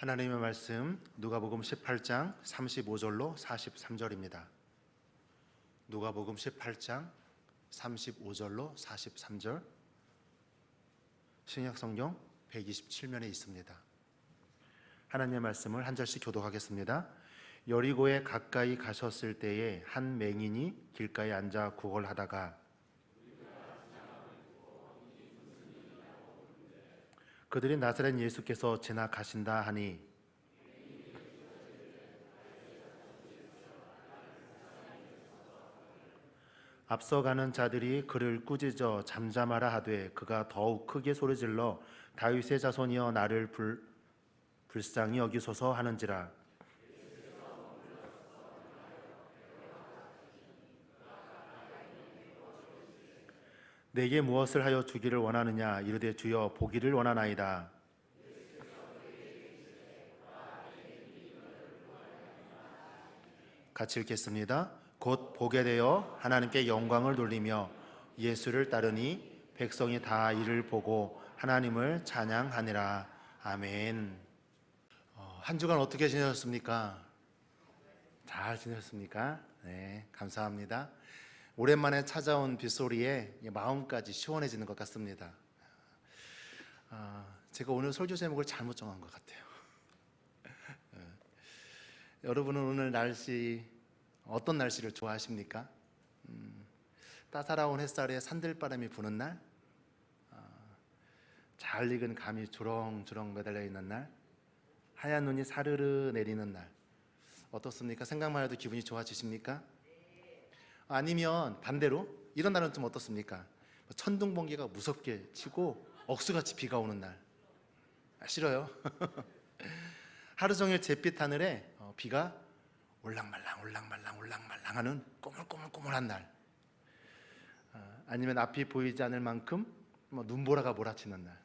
하나님의 말씀 누가복음 18장 35절로 43절입니다. 누가복음 18장 35절로 43절, 신약성경 127면에 있습니다. 하나님의 말씀을 한 절씩 교독하겠습니다. 여리고에 가까이 가셨을 때에 한 맹인이 길가에 앉아 구걸하다가 그들이 나사렛 예수께서 지나가신다 하니 앞서가는 자들이 그를 꾸짖어 잠잠하라 하되 그가 더욱 크게 소리질러 다윗의 자손이여 나를 불쌍히 여기소서 하는지라. 내게 무엇을 하여 주기를 원하느냐 이르되 주여 보기를 원하나이다. 같이 읽겠습니다. 곧 보게 되어 하나님께 영광을 돌리며 예수를 따르니 백성이 다 이를 보고 하나님을 찬양하니라. 아멘. 한 주간 어떻게 지내셨습니까? 잘 지내셨습니까? 네, 감사합니다. 오랜만에 찾아온 빗소리에 마음까지 시원해지는 것 같습니다. 제가 오늘 설교 제목을 잘못 정한 것 같아요. 여러분은 오늘 날씨, 어떤 날씨를 좋아하십니까? 따사로운 햇살에 산들바람이 부는 날, 잘 익은 감이 주렁주렁 매달려 있는 날, 하얀 눈이 사르르 내리는 날, 어떻습니까? 생각만 해도 기분이 좋아지십니까? 아니면 반대로 이런 날은 좀 어떻습니까? 천둥번개가 무섭게 치고 억수같이 비가 오는 날. 싫어요. 하루 종일 잿빛 하늘에 비가 올랑말랑 하는 꼬물꼬물한 날. 아니면 앞이 보이지 않을 만큼 눈보라가 몰아치는 날.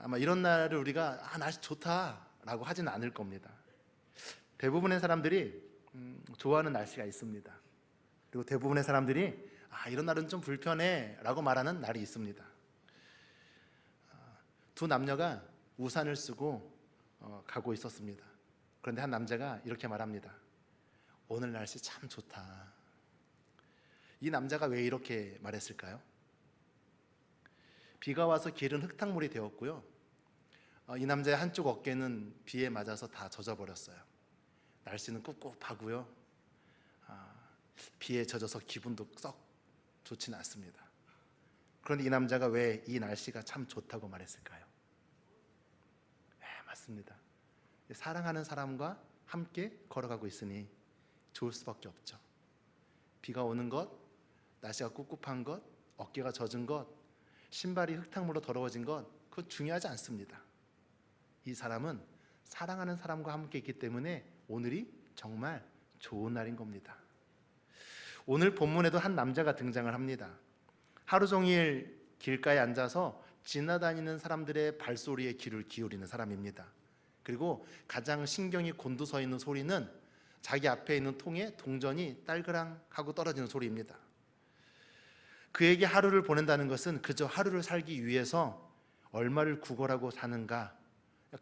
아마 이런 날을 우리가 날씨 좋다라고 하지는 않을 겁니다. 대부분의 사람들이 좋아하는 날씨가 있습니다. 그리고 대부분의 사람들이 이런 날은 좀 불편해 라고 말하는 날이 있습니다. 두 남녀가 우산을 쓰고 가고 있었습니다. 그런데 한 남자가 이렇게 말합니다. 오늘 날씨 참 좋다. 이 남자가 왜 이렇게 말했을까요? 비가 와서 길은 흙탕물이 되었고요, 이 남자의 한쪽 어깨는 비에 맞아서 다 젖어버렸어요. 날씨는 꿉꿉하고요, 비에 젖어서 기분도 썩 좋지는 않습니다. 그런데 이 남자가 왜 이 날씨가 참 좋다고 말했을까요? 네, 맞습니다. 사랑하는 사람과 함께 걸어가고 있으니 좋을 수밖에 없죠. 비가 오는 것, 날씨가 꿉꿉한 것, 어깨가 젖은 것, 신발이 흙탕물로 더러워진 것, 그건 중요하지 않습니다. 이 사람은 사랑하는 사람과 함께 있기 때문에 오늘이 정말 좋은 날인 겁니다. 오늘 본문에도 한 남자가 등장을 합니다. 하루 종일 길가에 앉아서 지나다니는 사람들의 발소리에 귀를 기울이는 사람입니다. 그리고 가장 신경이 곤두서 있는 소리는 자기 앞에 있는 통에 동전이 딸그랑 하고 떨어지는 소리입니다. 그에게 하루를 보낸다는 것은 그저 하루를 살기 위해서 얼마를 구걸하고 사는가,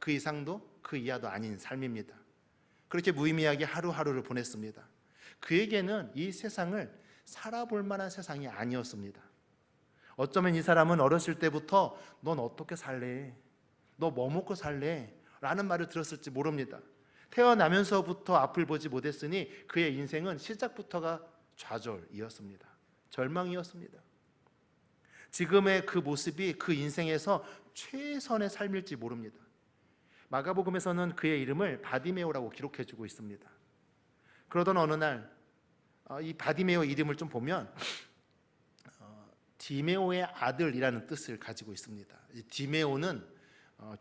그 이상도 그 이하도 아닌 삶입니다. 그렇게 무의미하게 하루하루를 보냈습니다. 그에게는 이 세상을 살아볼 만한 세상이 아니었습니다. 어쩌면 이 사람은 어렸을 때부터 넌 어떻게 살래? 너 뭐 먹고 살래? 라는 말을 들었을지 모릅니다. 태어나면서부터 앞을 보지 못했으니 그의 인생은 시작부터가 좌절이었습니다. 절망이었습니다. 지금의 그 모습이 그 인생에서 최선의 삶일지 모릅니다. 마가복음에서는 그의 이름을 바디메오라고 기록해주고 있습니다. 그러던 어느 날 이 바디메오 이름을 좀 보면 디메오의 아들이라는 뜻을 가지고 있습니다. 이 디메오는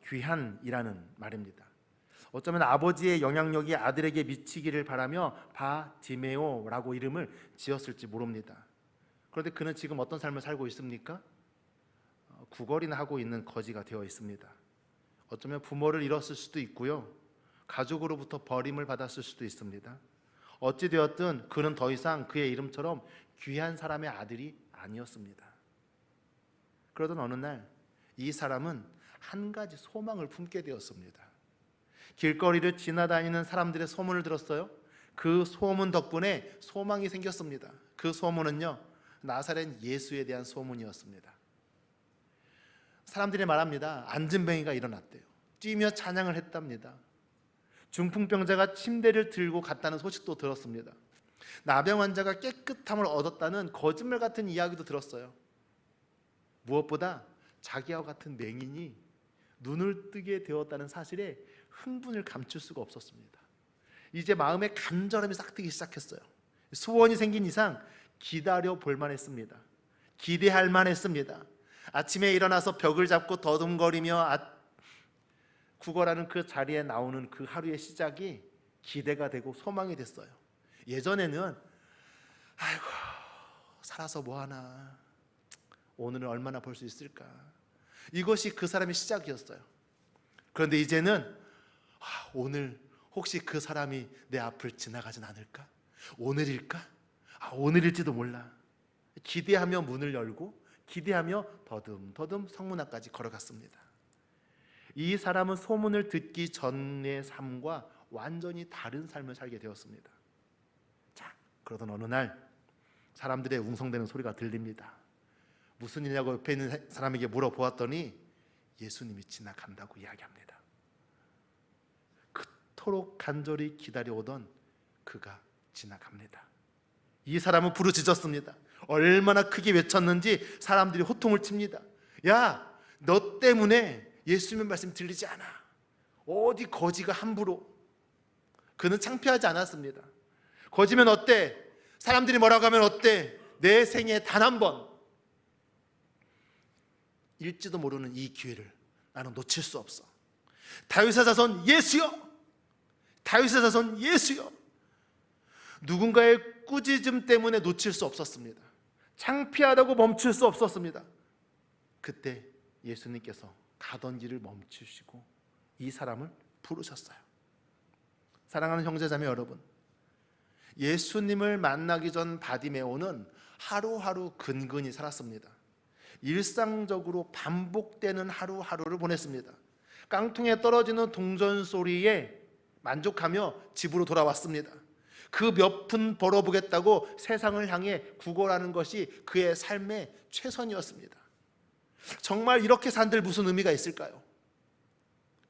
귀한이라는 말입니다. 어쩌면 아버지의 영향력이 아들에게 미치기를 바라며 바디메오라고 이름을 지었을지 모릅니다. 그런데 그는 지금 어떤 삶을 살고 있습니까? 구걸이나 하고 있는 거지가 되어 있습니다. 어쩌면 부모를 잃었을 수도 있고요, 가족으로부터 버림을 받았을 수도 있습니다. 어찌되었든 그는 더 이상 그의 이름처럼 귀한 사람의 아들이 아니었습니다. 그러던 어느 날 이 사람은 한 가지 소망을 품게 되었습니다. 길거리를 지나다니는 사람들의 소문을 들었어요. 그 소문 덕분에 소망이 생겼습니다. 그 소문은요, 나사렛 예수에 대한 소문이었습니다. 사람들이 말합니다. 안진뱅이가 일어났대요. 뛰며 찬양을 했답니다. 중풍병자가 침대를 들고 갔다는 소식도 들었습니다. 나병 환자가 깨끗함을 얻었다는 거짓말 같은 이야기도 들었어요. 무엇보다 자기와 같은 맹인이 눈을 뜨게 되었다는 사실에 흥분을 감출 수가 없었습니다. 이제 마음에 간절함이 싹트기 시작했어요. 소원이 생긴 이상 기다려 볼 만했습니다. 기대할 만했습니다. 아침에 일어나서 벽을 잡고 더듬거리며 구걸하는 그 자리에 나오는 그 하루의 시작이 기대가 되고 소망이 됐어요. 예전에는 아이고 살아서 뭐하나, 오늘은 얼마나 볼 수 있을까, 이것이 그 사람의 시작이었어요. 그런데 이제는 오늘 혹시 그 사람이 내 앞을 지나가진 않을까? 오늘일까? 오늘일지도 몰라. 기대하며 문을 열고 기대하며 더듬더듬 성문 앞까지 걸어갔습니다. 이 사람은 소문을 듣기 전의 삶과 완전히 다른 삶을 살게 되었습니다. 자, 그러던 어느 날 사람들의 웅성대는 소리가 들립니다. 무슨 일이냐고 옆에 있는 사람에게 물어보았더니 예수님이 지나간다고 이야기합니다. 그토록 간절히 기다려오던 그가 지나갑니다. 이 사람은 부르짖었습니다. 얼마나 크게 외쳤는지 사람들이 호통을 칩니다. 야, 너 때문에 예수님의 말씀 들리지 않아. 어디 거지가 함부로. 그는 창피하지 않았습니다. 거지면 어때? 사람들이 뭐라고 하면 어때? 내 생에 단 한 번 일지도 모르는 이 기회를 나는 놓칠 수 없어. 다윗의 자손 예수여, 다윗의 자손 예수여. 누군가의 꾸짖음 때문에 놓칠 수 없었습니다. 창피하다고 멈출 수 없었습니다. 그때 예수님께서 가던 길을 멈추시고 이 사람을 부르셨어요. 사랑하는 형제자매 여러분, 예수님을 만나기 전 바디메오는 하루하루 근근히 살았습니다. 일상적으로 반복되는 하루하루를 보냈습니다. 깡통에 떨어지는 동전 소리에 만족하며 집으로 돌아왔습니다. 그 몇 푼 벌어보겠다고 세상을 향해 구걸하는 것이 그의 삶의 최선이었습니다. 정말 이렇게 산들 무슨 의미가 있을까요?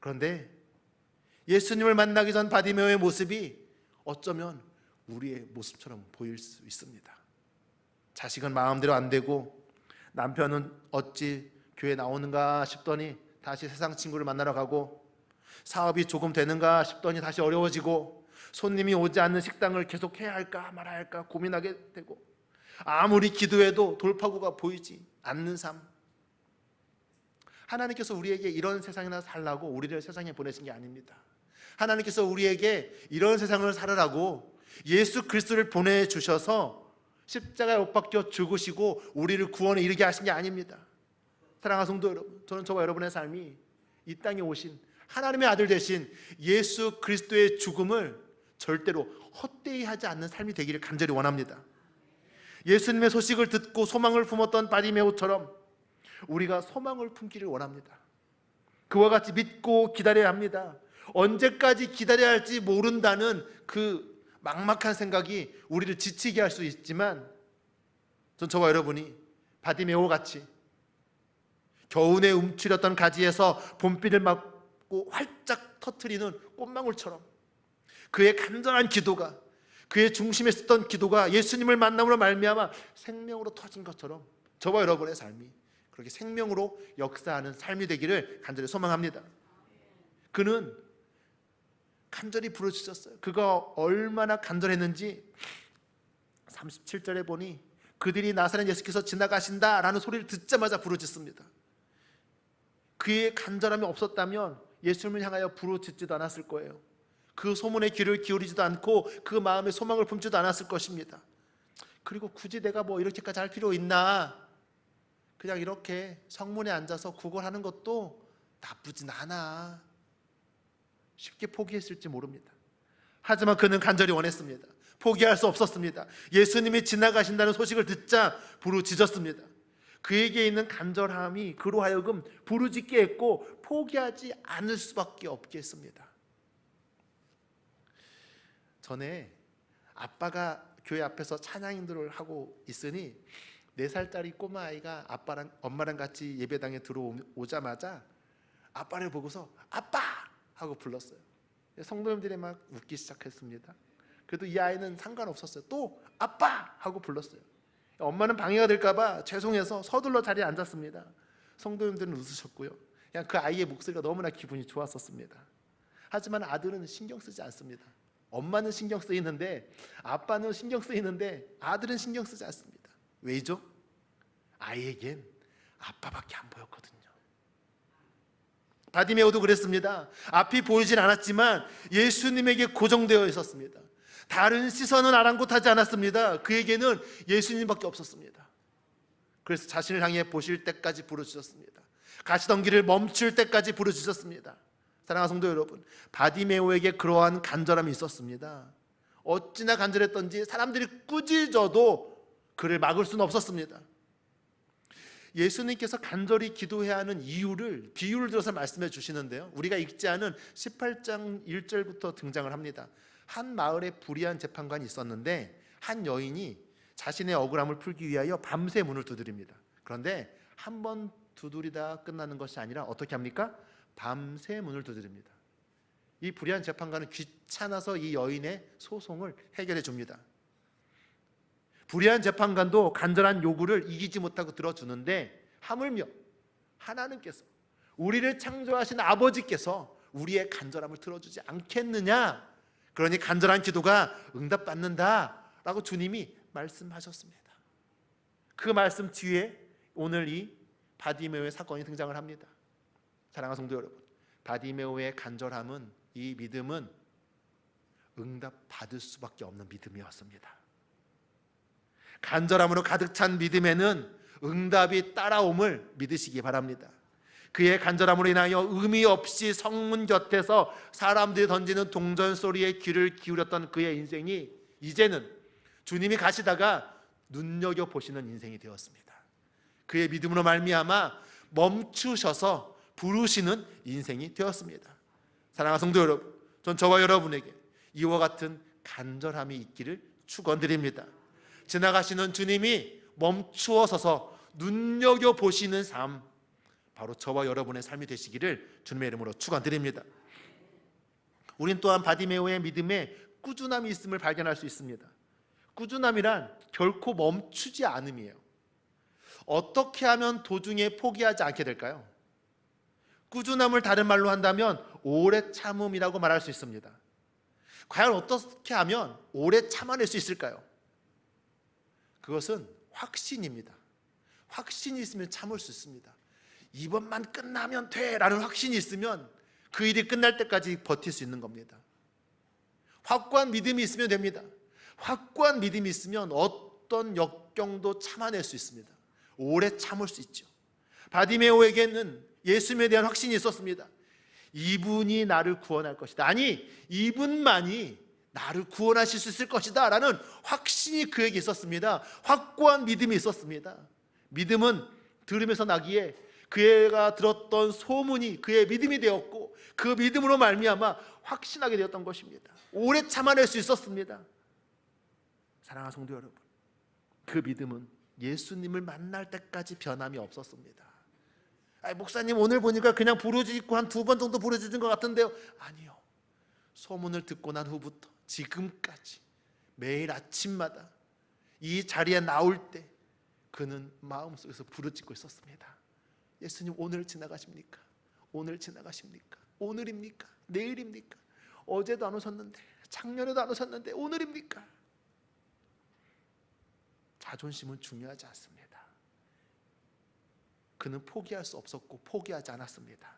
그런데 예수님을 만나기 전 바디메오의 모습이 어쩌면 우리의 모습처럼 보일 수 있습니다. 자식은 마음대로 안 되고, 남편은 어찌 교회 나오는가 싶더니 다시 세상 친구를 만나러 가고, 사업이 조금 되는가 싶더니 다시 어려워지고, 손님이 오지 않는 식당을 계속 해야 할까 말아야 할까 고민하게 되고, 아무리 기도해도 돌파구가 보이지 않는 삶. 하나님께서 우리에게 이런 세상이나 살라고 우리를 세상에 보내신 게 아닙니다. 하나님께서 우리에게 이런 세상을 살으라고 예수 그리스도를 보내주셔서 십자가에 못 박혀 죽으시고 우리를 구원에 이르게 하신 게 아닙니다. 사랑하는 성도 여러분, 저는 저와 여러분의 삶이 이 땅에 오신 하나님의 아들 되신 예수 그리스도의 죽음을 절대로 헛되이 하지 않는 삶이 되기를 간절히 원합니다. 예수님의 소식을 듣고 소망을 품었던 바디메오처럼 우리가 소망을 품기를 원합니다. 그와 같이 믿고 기다려야 합니다. 언제까지 기다려야 할지 모른다는 그 막막한 생각이 우리를 지치게 할 수 있지만, 전 저와 여러분이 바디메오 같이 겨우내 움츠렸던 가지에서 봄비를 맞고 활짝 터트리는 꽃망울처럼 그의 간절한 기도가, 그의 중심에 있었던 기도가 예수님을 만남으로 말미암아 생명으로 터진 것처럼 저와 여러분의 삶이 그렇게 생명으로 역사하는 삶이 되기를 간절히 소망합니다. 그는 간절히 부르짖었어요. 그가 얼마나 간절했는지 37절에 보니 그들이 나사렛 예수께서 지나가신다라는 소리를 듣자마자 부르짖습니다. 그의 간절함이 없었다면 예수님을 향하여 부르짖지도 않았을 거예요. 그 소문에 귀를 기울이지도 않고 그 마음에 소망을 품지도 않았을 것입니다. 그리고 굳이 내가 뭐 이렇게까지 할 필요 있나, 그냥 이렇게 성문에 앉아서 구걸하는 것도 나쁘진 않아, 쉽게 포기했을지 모릅니다. 하지만 그는 간절히 원했습니다. 포기할 수 없었습니다. 예수님이 지나가신다는 소식을 듣자 부르짖었습니다. 그에게 있는 간절함이 그로 하여금 부르짖게 했고 포기하지 않을 수밖에 없게 했습니다. 전에 아빠가 교회 앞에서 찬양 인도를 하고 있으니 4살짜리 꼬마아이가 아빠랑 엄마랑 같이 예배당에 들어오자마자 아빠를 보고서 아빠! 하고 불렀어요. 성도님들이 막 웃기 시작했습니다. 그래도 이 아이는 상관없었어요. 또 아빠! 하고 불렀어요. 엄마는 방해가 될까봐 죄송해서 서둘러 자리에 앉았습니다. 성도님들은 웃으셨고요. 그냥 그 아이의 목소리가 너무나 기분이 좋았었습니다. 하지만 아들은 신경 쓰지 않습니다. 엄마는 신경 쓰이는데, 아빠는 신경 쓰이는데 아들은 신경 쓰지 않습니다. 왜죠? 아이에겐 아빠밖에 안 보였거든요. 바디메오도 그랬습니다. 앞이 보이진 않았지만 예수님에게 고정되어 있었습니다. 다른 시선은 아랑곳하지 않았습니다. 그에게는 예수님밖에 없었습니다. 그래서 자신을 향해 보실 때까지 부르짖었습니다. 가시던 길을 멈출 때까지 부르짖었습니다. 사랑하는 성도 여러분, 바디메오에게 그러한 간절함이 있었습니다. 어찌나 간절했던지 사람들이 꾸짖어도 그를 막을 수는 없었습니다. 예수님께서 간절히 기도해야 하는 이유를 비유를 들어서 말씀해 주시는데요, 우리가 읽지 않은 18장 1절부터 등장을 합니다. 한 마을에 불의한 재판관이 있었는데 한 여인이 자신의 억울함을 풀기 위하여 밤새 문을 두드립니다. 그런데 한 번 두드리다 끝나는 것이 아니라 어떻게 합니까? 밤새 문을 두드립니다. 이 불의한 재판관은 귀찮아서 이 여인의 소송을 해결해 줍니다. 불의한 재판관도 간절한 요구를 이기지 못하고 들어주는데, 하물며 하나님께서, 우리를 창조하신 아버지께서 우리의 간절함을 들어주지 않겠느냐, 그러니 간절한 기도가 응답받는다라고 주님이 말씀하셨습니다. 그 말씀 뒤에 오늘 이 바디메오의 사건이 등장을 합니다. 사랑하는 성도 여러분, 바디메오의 간절함은, 이 믿음은 응답받을 수밖에 없는 믿음이었습니다. 간절함으로 가득 찬 믿음에는 응답이 따라옴을 믿으시기 바랍니다. 그의 간절함으로 인하여 의미 없이 성문 곁에서 사람들이 던지는 동전 소리에 귀를 기울였던 그의 인생이 이제는 주님이 가시다가 눈여겨보시는 인생이 되었습니다. 그의 믿음으로 말미암아 멈추셔서 부르시는 인생이 되었습니다. 사랑하는 성도 여러분, 전 저와 여러분에게 이와 같은 간절함이 있기를 축원드립니다. 지나가시는 주님이 멈추어 서서 눈여겨보시는 삶, 바로 저와 여러분의 삶이 되시기를 주님의 이름으로 축원드립니다. 우린 또한 바디메오의 믿음에 꾸준함이 있음을 발견할 수 있습니다. 꾸준함이란 결코 멈추지 않음이에요. 어떻게 하면 도중에 포기하지 않게 될까요? 꾸준함을 다른 말로 한다면 오래 참음이라고 말할 수 있습니다. 과연 어떻게 하면 오래 참아낼 수 있을까요? 그것은 확신입니다. 확신이 있으면 참을 수 있습니다. 이번만 끝나면 돼라는 확신이 있으면 그 일이 끝날 때까지 버틸 수 있는 겁니다. 확고한 믿음이 있으면 됩니다. 확고한 믿음이 있으면 어떤 역경도 참아낼 수 있습니다. 오래 참을 수 있죠. 바디메오에게는 예수님에 대한 확신이 있었습니다. 이분이 나를 구원할 것이다. 아니, 이분만이 나를 구원하실 수 있을 것이다 라는 확신이 그에게 있었습니다. 확고한 믿음이 있었습니다. 믿음은 들으면서 나기에 그가 들었던 소문이 그의 믿음이 되었고, 그 믿음으로 말미암아 확신하게 되었던 것입니다. 오래 참아낼 수 있었습니다. 사랑하는 성도 여러분, 그 믿음은 예수님을 만날 때까지 변함이 없었습니다. 목사님 오늘 보니까 그냥 부르짖고 한 2번 정도 부르짖은 것 같은데요. 아니요, 소문을 듣고 난 후부터 지금까지 매일 아침마다 이 자리에 나올 때 그는 마음속에서 부르짖고 있었습니다. 예수님 오늘 지나가십니까? 오늘 지나가십니까? 오늘입니까? 내일입니까? 어제도 안 오셨는데, 작년에도 안 오셨는데 오늘입니까? 자존심은 중요하지 않습니다. 그는 포기할 수 없었고 포기하지 않았습니다.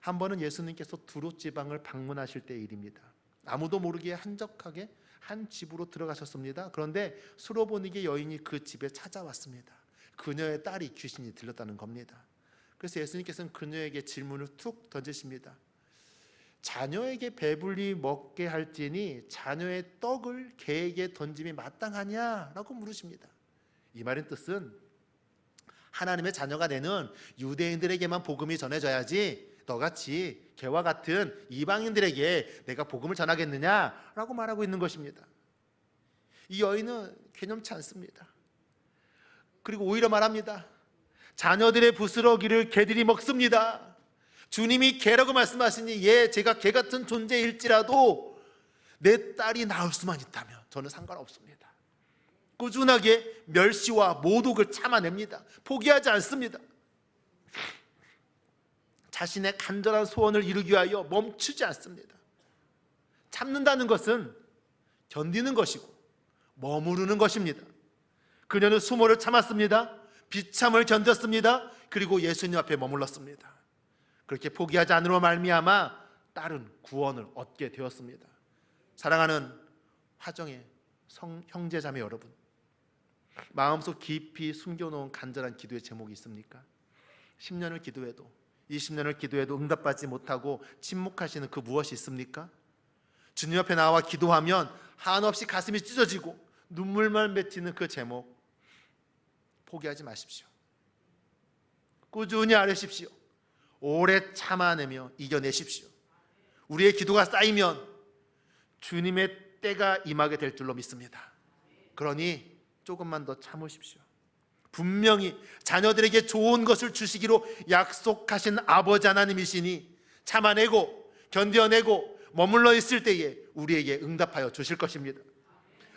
한 번은 예수님께서 두롯 지방을 방문하실 때의 일입니다. 아무도 모르게 한적하게 한 집으로 들어가셨습니다. 그런데 수로보니게 여인이 그 집에 찾아왔습니다. 그녀의 딸이 귀신이 들렸다는 겁니다. 그래서 예수님께서는 그녀에게 질문을 툭 던지십니다. 자녀에게 배불리 먹게 할지니 자녀의 떡을 개에게 던짐이 마땅하냐? 라고 물으십니다. 이 말의 뜻은 하나님의 자녀가 되는 유대인들에게만 복음이 전해져야지 너같이 걔와 같은 이방인들에게 내가 복음을 전하겠느냐라고 말하고 있는 것입니다. 이 여인은 개념치 않습니다. 그리고 오히려 말합니다. 자녀들의 부스러기를 개들이 먹습니다. 주님이 개라고 말씀하시니 제가 개 같은 존재일지라도 내 딸이 나을 수만 있다면 저는 상관없습니다. 꾸준하게 멸시와 모독을 참아냅니다. 포기하지 않습니다. 자신의 간절한 소원을 이루기 위하여 멈추지 않습니다. 참는다는 것은 견디는 것이고 머무르는 것입니다. 그녀는 수모를 참았습니다. 비참을 견뎠습니다. 그리고 예수님 앞에 머물렀습니다. 그렇게 포기하지 않으로 말미암아 딸은 구원을 얻게 되었습니다. 사랑하는 화정의 형제자매 여러분, 마음속 깊이 숨겨놓은 간절한 기도의 제목이 있습니까? 10년을 기도해도 20년을 기도해도 응답받지 못하고 침묵하시는 그 무엇이 있습니까? 주님 앞에 나와 기도하면 한없이 가슴이 찢어지고 눈물만 맺히는 그 제목, 포기하지 마십시오. 꾸준히 아뢰십시오. 오래 참아내며 이겨내십시오. 우리의 기도가 쌓이면 주님의 때가 임하게 될 줄로 믿습니다. 그러니 조금만 더 참으십시오. 분명히 자녀들에게 좋은 것을 주시기로 약속하신 아버지 하나님이시니 참아내고 견뎌내고 머물러 있을 때에 우리에게 응답하여 주실 것입니다.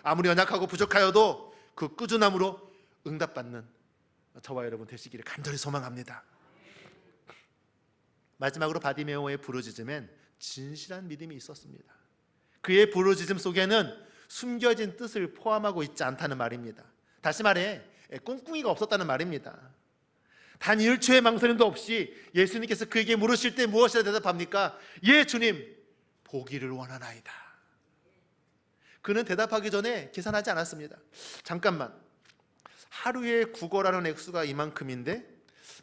아무리 연약하고 부족하여도 그 꾸준함으로 응답받는 저와 여러분 되시기를 간절히 소망합니다. 마지막으로 바디메오의 부르짖음엔 진실한 믿음이 있었습니다. 그의 부르짖음 속에는 숨겨진 뜻을 포함하고 있지 않다는 말입니다. 다시 말해 꿍꿍이가 없었다는 말입니다. 단 1초의 망설임도 없이 예수님께서 그에게 물으실 때 무엇이라 대답합니까? 예 주님, 보기를 원하나이다. 그는 대답하기 전에 계산하지 않았습니다. 잠깐만, 하루에 국어라는 액수가 이만큼인데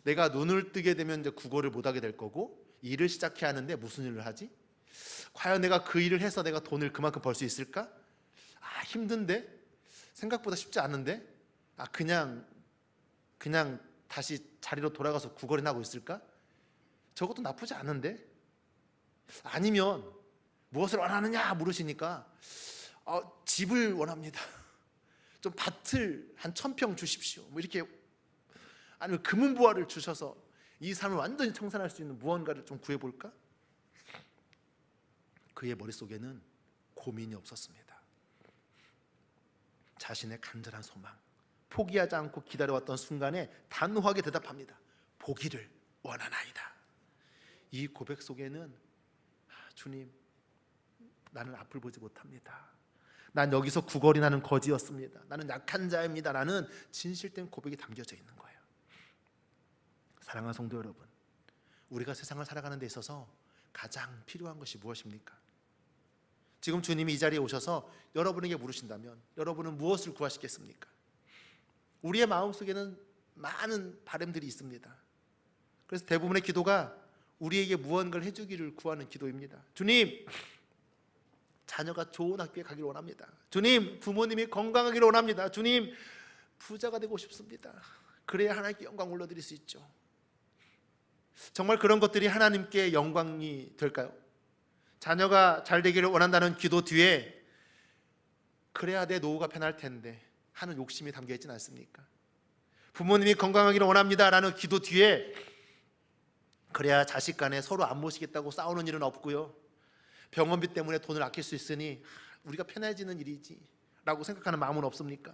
내가 눈을 뜨게 되면 이제 국어를 못하게 될 거고 일을 시작해야 하는데 무슨 일을 하지? 과연 내가 그 일을 해서 내가 돈을 그만큼 벌 수 있을까? 힘든데? 생각보다 쉽지 않은데? 그냥 다시 자리로 돌아가서 구걸이나 하고 있을까? 저것도 나쁘지 않은데? 아니면 무엇을 원하느냐 물으시니까 집을 원합니다. 좀 밭을 한 1000평 주십시오. 뭐 이렇게, 아니면 금은보화를 주셔서 이 삶을 완전히 청산할 수 있는 무언가를 좀 구해볼까? 그의 머릿속에는 고민이 없었습니다. 자신의 간절한 소망, 포기하지 않고 기다려왔던 순간에 단호하게 대답합니다. 보기를 원하나이다. 이 고백 속에는 주님, 나는 앞을 보지 못합니다. 난 여기서 구걸이나는 거지였습니다. 나는 약한 자입니다. 라는 진실된 고백이 담겨져 있는 거예요. 사랑하는 성도 여러분, 우리가 세상을 살아가는 데 있어서 가장 필요한 것이 무엇입니까? 지금 주님이 이 자리에 오셔서 여러분에게 물으신다면 여러분은 무엇을 구하시겠습니까? 우리의 마음속에는 많은 바람들이 있습니다. 그래서 대부분의 기도가 우리에게 무언가를 해주기를 구하는 기도입니다. 주님, 자녀가 좋은 학교에 가기를 원합니다. 주님, 부모님이 건강하기를 원합니다. 주님, 부자가 되고 싶습니다. 그래야 하나님께 영광 올려드릴 수 있죠. 정말 그런 것들이 하나님께 영광이 될까요? 자녀가 잘 되기를 원한다는 기도 뒤에 그래야 내 노후가 편할 텐데 하는 욕심이 담겨 있지는 않습니까? 부모님이 건강하기를 원합니다라는 기도 뒤에 그래야 자식 간에 서로 안 모시겠다고 싸우는 일은 없고요, 병원비 때문에 돈을 아낄 수 있으니 우리가 편해지는 일이지 라고 생각하는 마음은 없습니까?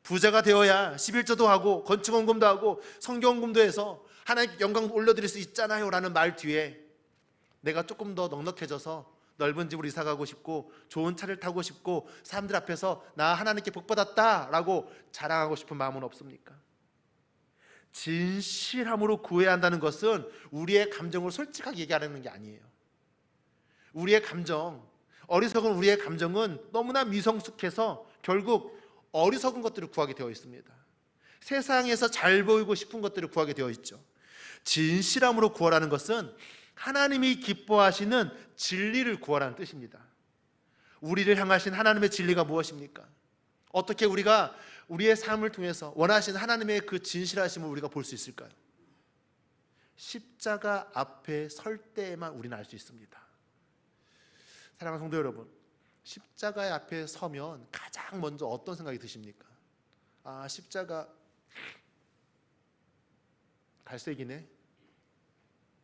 부자가 되어야 11조도 하고 건축원금도 하고 성경원금도 해서 하나님께 영광 올려드릴 수 있잖아요 라는 말 뒤에 내가 조금 더 넉넉해져서 넓은 집으로 이사 가고 싶고 좋은 차를 타고 싶고 사람들 앞에서 나 하나님께 복 받았다 라고 자랑하고 싶은 마음은 없습니까? 진실함으로 구해야 한다는 것은 우리의 감정을 솔직하게 얘기하는 게 아니에요. 우리의 감정, 어리석은 우리의 감정은 너무나 미성숙해서 결국 어리석은 것들을 구하게 되어 있습니다. 세상에서 잘 보이고 싶은 것들을 구하게 되어 있죠. 진실함으로 구하라는 것은 하나님이 기뻐하시는 진리를 구하라는 뜻입니다. 우리를 향하신 하나님의 진리가 무엇입니까? 어떻게 우리가 우리의 삶을 통해서 원하시는 하나님의 그 진실하심을 우리가 볼 수 있을까요? 십자가 앞에 설 때에만 우리는 알 수 있습니다. 사랑하는 성도 여러분, 십자가의 앞에 서면 가장 먼저 어떤 생각이 드십니까? 아, 십자가 갈색이네,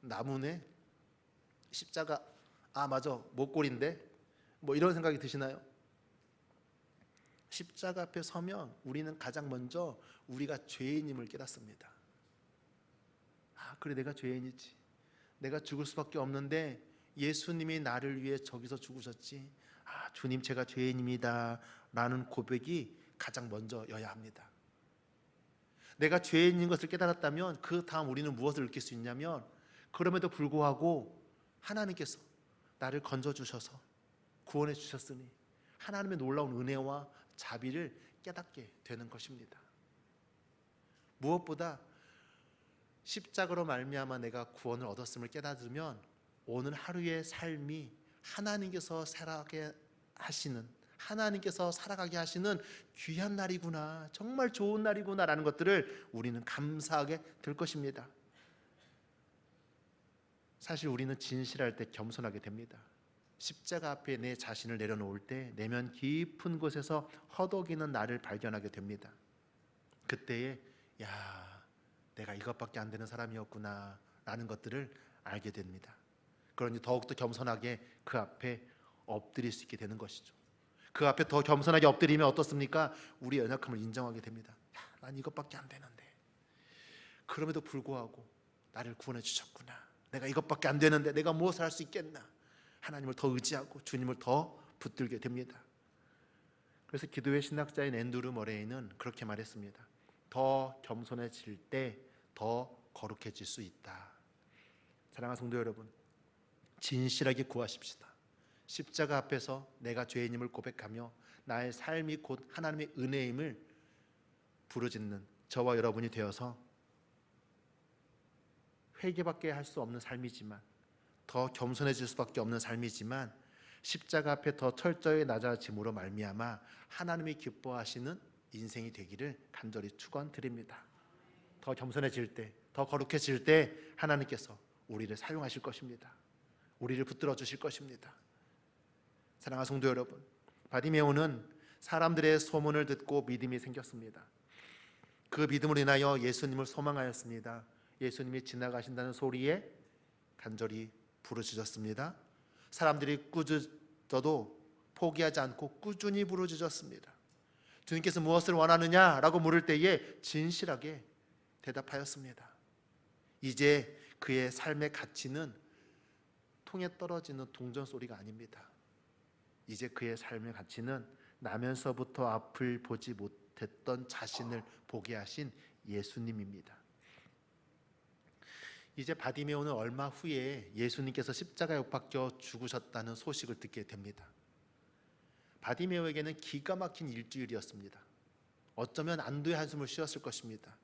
나무네, 십자가 맞아 목골인데, 뭐 이런 생각이 드시나요? 십자가 앞에 서면 우리는 가장 먼저 우리가 죄인임을 깨닫습니다. 그래, 내가 죄인이지, 내가 죽을 수밖에 없는데 예수님이 나를 위해 저기서 죽으셨지, 주님 제가 죄인입니다 라는 고백이 가장 먼저여야 합니다. 내가 죄인인 것을 깨달았다면 그 다음 우리는 무엇을 느낄 수 있냐면, 그럼에도 불구하고 하나님께서 나를 건져주셔서 구원해 주셨으니 하나님의 놀라운 은혜와 자비를 깨닫게 되는 것입니다. 무엇보다 십자가로 말미암아 내가 구원을 얻었음을 깨닫으면 오늘 하루의 삶이 하나님께서 살아가게 하시는, 하나님께서 살아가게 하시는 귀한 날이구나, 정말 좋은 날이구나 라는 것들을 우리는 감사하게 될 것입니다. 사실 우리는 진실할 때 겸손하게 됩니다. 십자가 앞에 내 자신을 내려놓을 때 내면 깊은 곳에서 허덕이는 나를 발견하게 됩니다. 그때에 내가 이것밖에 안 되는 사람이었구나 라는 것들을 알게 됩니다. 그러니 더욱더 겸손하게 그 앞에 엎드릴 수 있게 되는 것이죠. 그 앞에 더 겸손하게 엎드리면 어떻습니까? 우리의 연약함을 인정하게 됩니다. 난 이것밖에 안 되는데 그럼에도 불구하고 나를 구원해 주셨구나, 내가 이것밖에 안 되는데 내가 무엇을 할 수 있겠나, 하나님을 더 의지하고 주님을 더 붙들게 됩니다. 그래서 기도의 신학자인 앤드루 머레이는 그렇게 말했습니다. 더 겸손해질 때 더 거룩해질 수 있다. 사랑하는 성도 여러분, 진실하게 구하십시다. 십자가 앞에서 내가 죄인임을 고백하며 나의 삶이 곧 하나님의 은혜임을 부르짖는 저와 여러분이 되어서 회개밖에 할 수 없는 삶이지만, 더 겸손해질 수밖에 없는 삶이지만, 십자가 앞에 더 철저히 낮아짐으로 말미암아 하나님이 기뻐하시는 인생이 되기를 간절히 축원드립니다. 더 겸손해질 때, 더 거룩해질 때 하나님께서 우리를 사용하실 것입니다. 우리를 붙들어 주실 것입니다. 사랑하는 성도 여러분, 바디메오는 사람들의 소문을 듣고 믿음이 생겼습니다. 그 믿음으로 인하여 예수님을 소망하였습니다. 예수님이 지나가신다는 소리에 간절히 부르짖었습니다. 사람들이 꾸짖어도 포기하지 않고 꾸준히 부르짖었습니다. 주님께서 무엇을 원하느냐라고 물을 때에 진실하게 대답하였습니다. 이제 그의 삶의 가치는 통에 떨어지는 동전 소리가 아닙니다. 이제 그의 삶의 가치는 나면서부터 앞을 보지 못했던 자신을 보게 하신 예수님입니다. 이제 바디메오는 얼마 후에 예수님께서 십자가에 못 박혀 죽으셨다는 소식을 듣게 됩니다. 바디메오에게는 기가 막힌 일주일이었습니다. 어쩌면 안도의 한숨을 쉬었을 것입니다.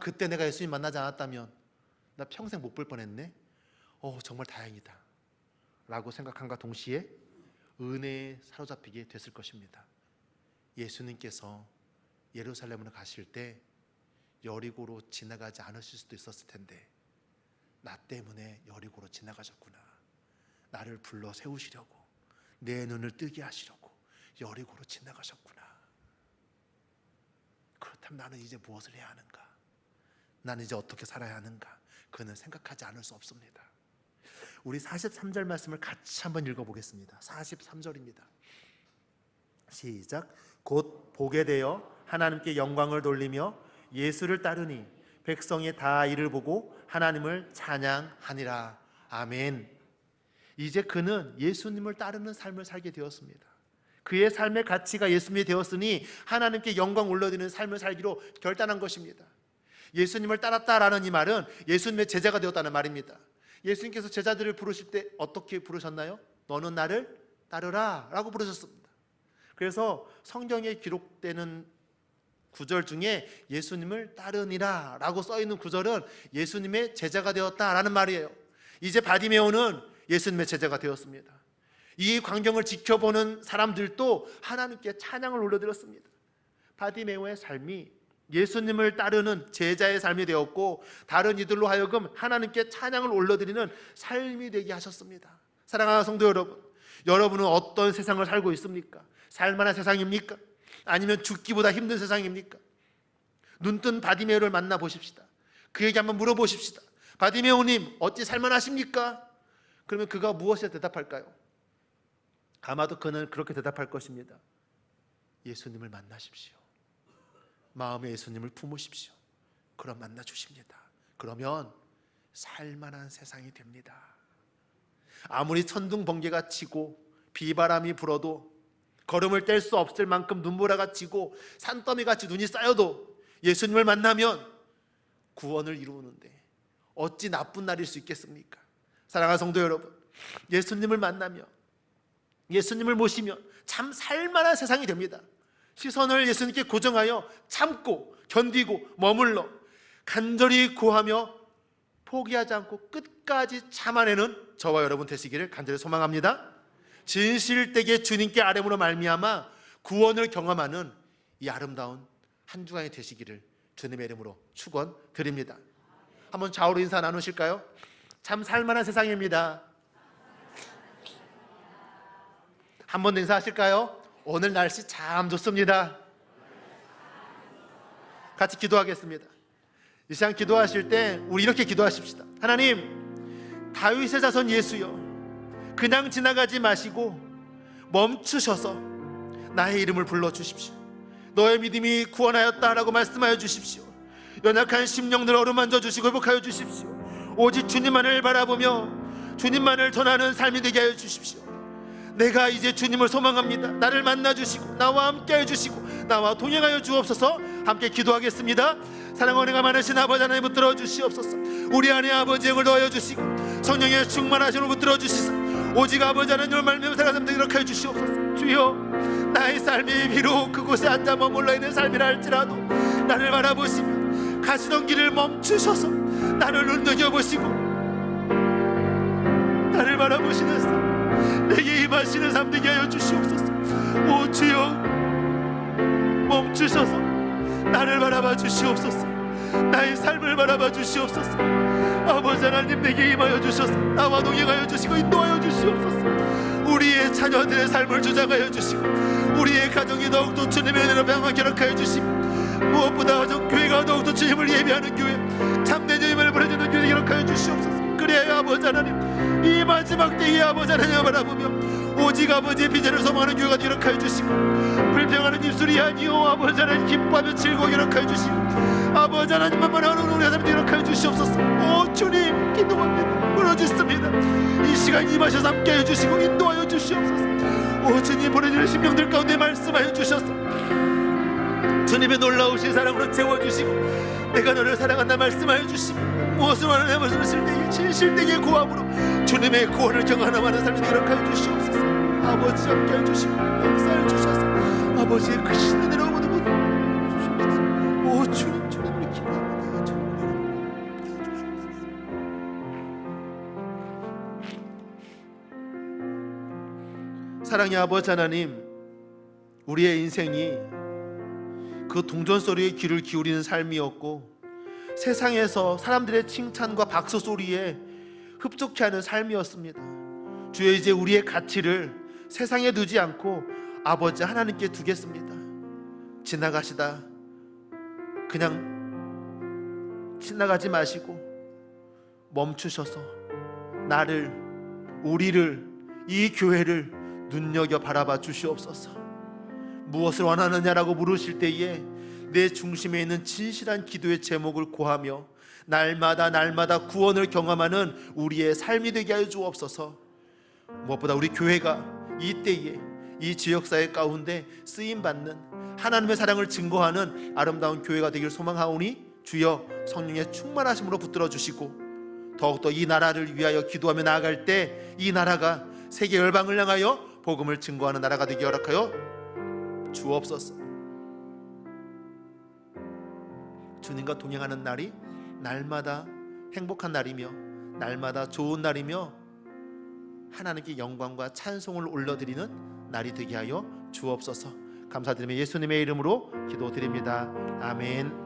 그때 내가 예수님 만나지 않았다면 나 평생 못 볼 뻔했네. 정말 다행이다 라고 생각함과 동시에 은혜에 사로잡히게 됐을 것입니다. 예수님께서 예루살렘으로 가실 때 여리고로 지나가지 않으실 수도 있었을 텐데 나 때문에 여리고로 지나가셨구나, 나를 불러 세우시려고, 내 눈을 뜨게 하시려고 여리고로 지나가셨구나. 그렇다면 나는 이제 무엇을 해야 하는가, 나는 이제 어떻게 살아야 하는가, 그는 생각하지 않을 수 없습니다. 우리 43절 말씀을 같이 한번 읽어보겠습니다. 43절입니다. 시작. 곧 보게 되어 하나님께 영광을 돌리며 예수를 따르니 백성이 다 이를 보고 하나님을 찬양하니라. 아멘. 이제 그는 예수님을 따르는 삶을 살게 되었습니다. 그의 삶의 가치가 예수님이 되었으니 하나님께 영광 올려드리는 삶을 살기로 결단한 것입니다. 예수님을 따랐다라는 이 말은 예수님의 제자가 되었다는 말입니다. 예수님께서 제자들을 부르실 때 어떻게 부르셨나요? 너는 나를 따르라 라고 부르셨습니다. 그래서 성경에 기록되는 구절 중에 예수님을 따르니라 라고 써있는 구절은 예수님의 제자가 되었다라는 말이에요. 이제 바디메오는 예수님의 제자가 되었습니다. 이 광경을 지켜보는 사람들도 하나님께 찬양을 올려드렸습니다. 바디메오의 삶이 예수님을 따르는 제자의 삶이 되었고, 다른 이들로 하여금 하나님께 찬양을 올려드리는 삶이 되게 하셨습니다. 사랑하는 성도 여러분, 여러분은 어떤 세상을 살고 있습니까? 살만한 세상입니까? 아니면 죽기보다 힘든 세상입니까? 눈뜬 바디메오를 만나 보십시다. 그에게 한번 물어보십시다. 바디메오님, 어찌 살만하십니까? 그러면 그가 무엇에 대답할까요? 아마도 그는 그렇게 대답할 것입니다. 예수님을 만나십시오. 마음에 예수님을 품으십시오. 그럼 만나주십니다. 그러면 살만한 세상이 됩니다. 아무리 천둥 번개가 치고 비바람이 불어도, 걸음을 뗄 수 없을 만큼 눈보라가 치고 산더미같이 눈이 쌓여도 예수님을 만나면 구원을 이루는데 어찌 나쁜 날일 수 있겠습니까? 사랑하는 성도 여러분, 예수님을 만나며 예수님을 모시면 참 살만한 세상이 됩니다. 시선을 예수님께 고정하여 참고 견디고 머물러 간절히 구하며 포기하지 않고 끝까지 참아내는 저와 여러분 되시기를 간절히 소망합니다. 진실되게 주님께 아뢰므로 말미암아 구원을 경험하는 이 아름다운 한 주간이 되시기를 주님의 이름으로 축원드립니다. 한번 좌우로 인사 나누실까요? 참 살만한 세상입니다. 한 번 더 인사하실까요? 오늘 날씨 참 좋습니다. 같이 기도하겠습니다. 이 시간 기도하실 때 우리 이렇게 기도하십시다. 하나님, 다윗의 자손 예수여, 그냥 지나가지 마시고 멈추셔서 나의 이름을 불러주십시오. 너의 믿음이 구원하였다라고 말씀하여 주십시오. 연약한 심령들 어루만져 주시고 회복하여 주십시오. 오직 주님만을 바라보며 주님만을 전하는 삶이 되게 하여 주십시오. 내가 이제 주님을 소망합니다. 나를 만나주시고 나와 함께 해주시고 나와 동행하여 주옵소서. 함께 기도하겠습니다. 사랑 은혜가 많으신 아버지 하나님 붙들어 주시옵소서. 우리 안에 아버지 영을 더하여 주시고 성령의 충만하심을 붙들어 주시사 오직 아버지 하나님을 말미암아 살아가는 삶 이렇게 해주시옵소서. 주여, 나의 삶이 비록 그곳에 앉아 머물러 있는 삶이라 할지라도 나를 바라보시며 가시던 길을 멈추셔서 나를 눈여겨보시고 나를 바라보시는 삶, 내게 임하시는 삶 되게 하여 주시옵소서. 오 주여, 멈추셔서 나를 바라봐 주시옵소서. 나의 삶을 바라봐 주시옵소서. 아버지 하나님, 내게 임하여 주셔서 나와 동행하여 주시고 인도하여 주시옵소서. 우리의 자녀들의 삶을 주장하여 주시고 우리의 가정이 더욱더 주님의 은혜로 향하게 허락하여 주시고 무엇보다 교회가 더욱더 주님을 예배하는 교회, 참된 예배를 보내주는 교회 허락하여 주시옵소서. 그래야 아버지 하나님, 이 마지막 때에 아버지 하나님을 바라보며 오직 아버지의 비전을 소망하는 교회가 허락하여 주시고 불평하는 입술이 아니요 아버지 하나님 기뻐하며 즐거워하게 허락하여 주시고 아버지 하나님만 바라보는 우리 하나님 허락하여 주시옵소서. 오 주님, 기도합니다. 물어주십니다. 이 시간 임하셔서 함께 해주시고 인도하여 주시옵소서. 오 주님, 보내주는 심령들 가운데 말씀하여 주셔서 주님의 놀라우신 사랑으로 채워주시고 내가 너를 사랑한다 말씀하여 주시고 무엇을 원하냐 말씀하실 때에 진실되게 구함으로 주님의 구원을 경험하는 삶이 되게 하여 주시옵소서. 아버지 함께 해주시고 역사해 주셔서 아버지의 크신 은혜로 모두 주시옵소서. 오 주님, 주님을 기도합니다. 사랑의 아버지 하나님, 우리의 인생이 그 동전 소리에 귀를 기울이는 삶이었고 세상에서 사람들의 칭찬과 박수 소리에 흡족해 하는 삶이었습니다. 주여, 이제 우리의 가치를 세상에 두지 않고 아버지 하나님께 두겠습니다. 지나가시다 그냥 지나가지 마시고 멈추셔서 나를, 우리를, 이 교회를 눈여겨 바라봐 주시옵소서. 무엇을 원하느냐라고 물으실 때에 내 중심에 있는 진실한 기도의 제목을 고하며 날마다 구원을 경험하는 우리의 삶이 되게 하여 주옵소서. 무엇보다 우리 교회가 이 때에 이 지역사회 가운데 쓰임받는 하나님의 사랑을 증거하는 아름다운 교회가 되길 소망하오니 주여 성령의 충만하심으로 붙들어 주시고 더욱더 이 나라를 위하여 기도하며 나아갈 때 이 나라가 세계 열방을 향하여 복음을 증거하는 나라가 되게 허락하여 주옵소서. 주님과 동행하는 날이 날마다 행복한 날이며 날마다 좋은 날이며 하나님께 영광과 찬송을 올려드리는 날이 되게 하여 주옵소서. 감사드리며 예수님의 이름으로 기도드립니다. 아멘.